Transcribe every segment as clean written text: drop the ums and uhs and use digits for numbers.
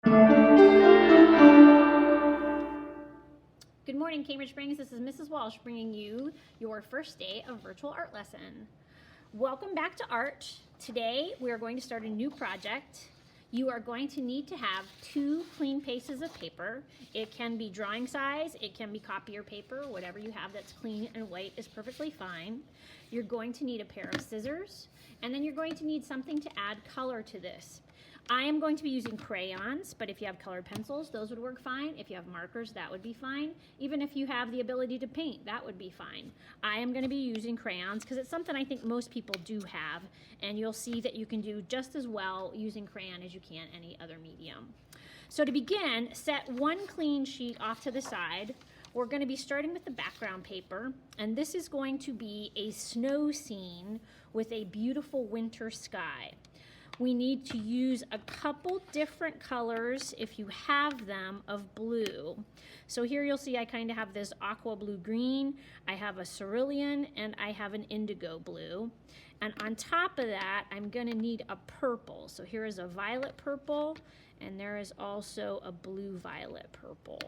Good morning, Cambridge Springs. This is Mrs. Walsh bringing you your first day of virtual art lesson. Welcome back to art. Today we are going to start a new project. You are going to need to have 2 clean pieces of paper. It can be drawing size, it can be copier paper, whatever you have that's clean and white is perfectly fine. You're going to need a pair of scissors, and then you're going to need something to add color to this. I am going to be using crayons, but if you have colored pencils, those would work fine. If you have markers, that would be fine. Even if you have the ability to paint, that would be fine. I am going to be using crayons because it's something I think most people do have, and you'll see that you can do just as well using crayon as you can any other medium. So to begin, set 1 clean sheet off to the side. We're going to be starting with the background paper, and this is going to be a snow scene with a beautiful winter sky. We need to use a couple different colors, if you have them, of blue. So here you'll see I kind of have this aqua blue green, I have a cerulean, and I have an indigo blue. And on top of that, I'm gonna need a purple. So here is a violet purple, and there is also a blue violet purple.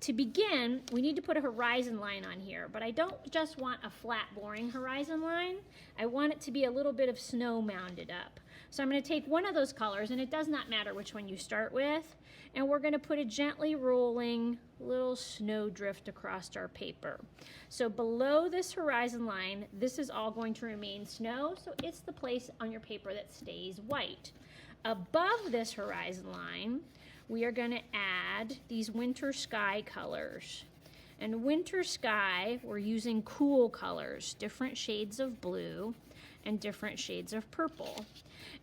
To begin, we need to put a horizon line on here, but I don't just want a flat, boring horizon line. I want it to be a little bit of snow mounded up. So I'm going to take one of those colors, and it does not matter which one you start with, and we're going to put a gently rolling little snow drift across our paper. So below this horizon line, this is all going to remain snow, so it's the place on your paper that stays white. Above this horizon line, we are going to add these winter sky colors. And winter sky, we're using cool colors, different shades of blue and different shades of purple.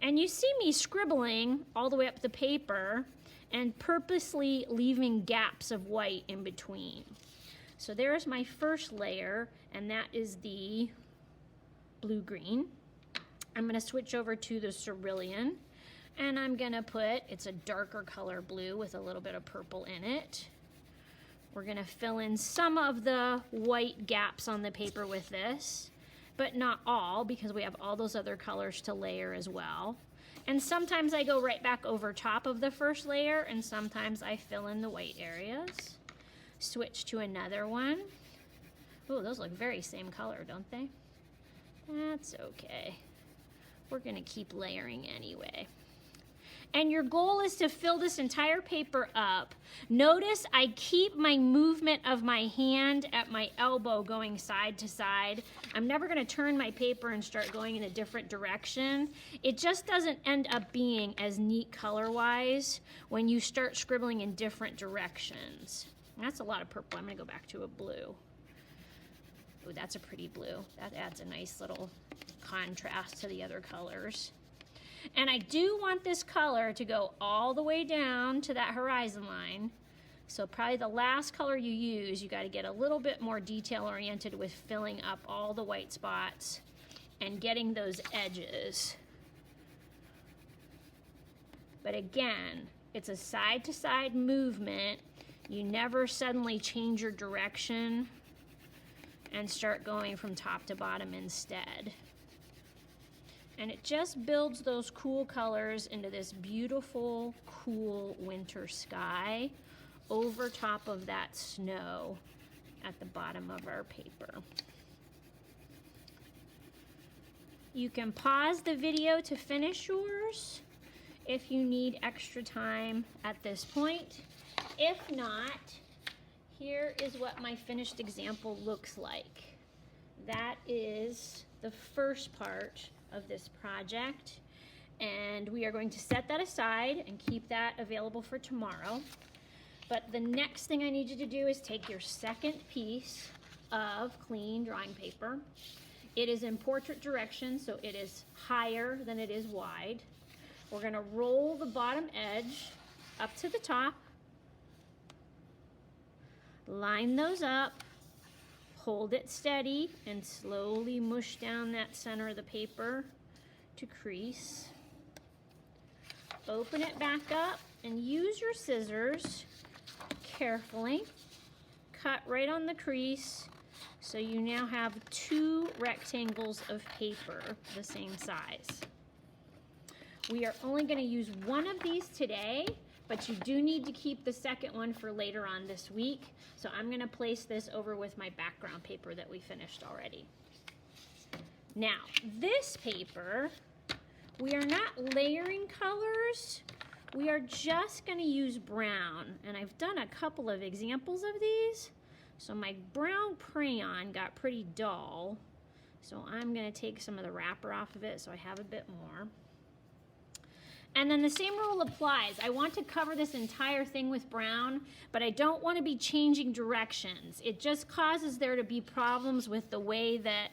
And you see me scribbling all the way up the paper and purposely leaving gaps of white in between. So there's my first layer, and that is the blue-green. I'm going to switch over to the cerulean. And I'm gonna put, it's a darker color blue with a little bit of purple in it. We're gonna fill in some of the white gaps on the paper with this, but not all, because we have all those other colors to layer as well. And sometimes I go right back over top of the first layer, and sometimes I fill in the white areas. Switch to another one. Oh, those look very same color, don't they? That's okay. We're gonna keep layering anyway. And your goal is to fill this entire paper up. Notice I keep my movement of my hand at my elbow going side to side. I'm never going to turn my paper and start going in a different direction. It just doesn't end up being as neat color-wise when you start scribbling in different directions. That's a lot of purple. I'm going to go back to a blue. Oh, that's a pretty blue. That adds a nice little contrast to the other colors. And I do want this color to go all the way down to that horizon line. So probably the last color you use, you got to get a little bit more detail oriented with filling up all the white spots and getting those edges. But again, it's a side to side movement. You never suddenly change your direction and start going from top to bottom instead. And it just builds those cool colors into this beautiful, cool winter sky over top of that snow at the bottom of our paper. You can pause the video to finish yours if you need extra time at this point. If not, here is what my finished example looks like. That is the first part of this project, and we are going to set that aside and keep that available for tomorrow. But the next thing I need you to do is take your second piece of clean drawing paper. It is in portrait direction, so it is higher than it is wide. We're going to roll the bottom edge up to the top, line those up, hold it steady, and slowly mush down that center of the paper to crease. Open it back up and use your scissors carefully. Cut right on the crease so you now have 2 rectangles of paper the same size. We are only going to use one of these today, but you do need to keep the second one for later on this week. So I'm going to place this over with my background paper that we finished already. Now, this paper, we are not layering colors. We are just going to use brown. And I've done a couple of examples of these. So my brown crayon got pretty dull. So I'm going to take some of the wrapper off of it so I have a bit more. And then the same rule applies. I want to cover this entire thing with brown, but I don't want to be changing directions. It just causes there to be problems with the way that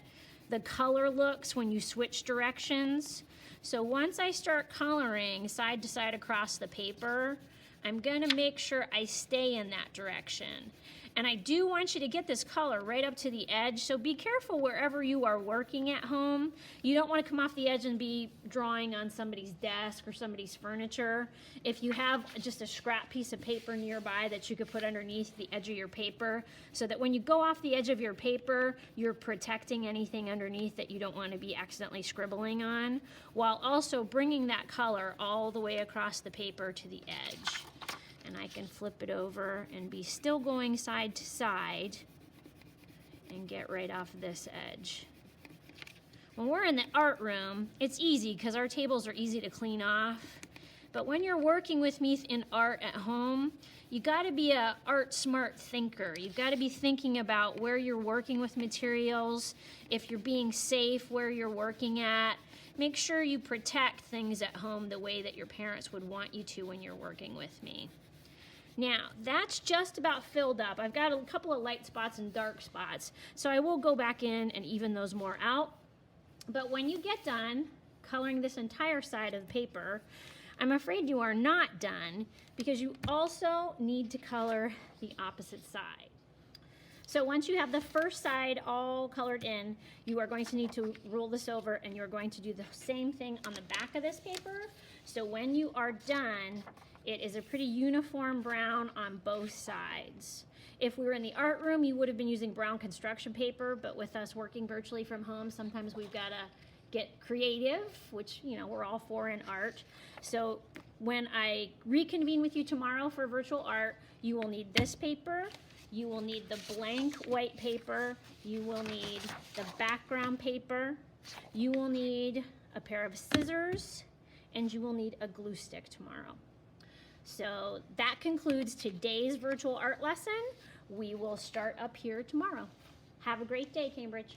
the color looks when you switch directions. So once I start coloring side to side across the paper, I'm going to make sure I stay in that direction. And I do want you to get this color right up to the edge, so be careful wherever you are working at home. You don't want to come off the edge and be drawing on somebody's desk or somebody's furniture. If you have just a scrap piece of paper nearby that you could put underneath the edge of your paper, so that when you go off the edge of your paper, you're protecting anything underneath that you don't want to be accidentally scribbling on, while also bringing that color all the way across the paper to the edge. And I can flip it over and be still going side to side and get right off this edge. When we're in the art room, it's easy because our tables are easy to clean off. But when you're working with me in art at home, you got to be a art smart thinker. You've got to be thinking about where you're working with materials, if you're being safe where you're working at. Make sure you protect things at home the way that your parents would want you to when you're working with me. Now, that's just about filled up. I've got a couple of light spots and dark spots, so I will go back in and even those more out. But when you get done coloring this entire side of the paper, I'm afraid you are not done because you also need to color the opposite side. So once you have the first side all colored in, you are going to need to roll this over and you're going to do the same thing on the back of this paper. So when you are done, it is a pretty uniform brown on both sides. If we were in the art room, you would have been using brown construction paper, but with us working virtually from home, sometimes we've got to get creative, which, you know, we're all for in art. So when I reconvene with you tomorrow for virtual art, you will need this paper, you will need the blank white paper, you will need the background paper, you will need a pair of scissors, and you will need a glue stick tomorrow. So that concludes today's virtual art lesson. We will start up here tomorrow. Have a great day, Cambridge.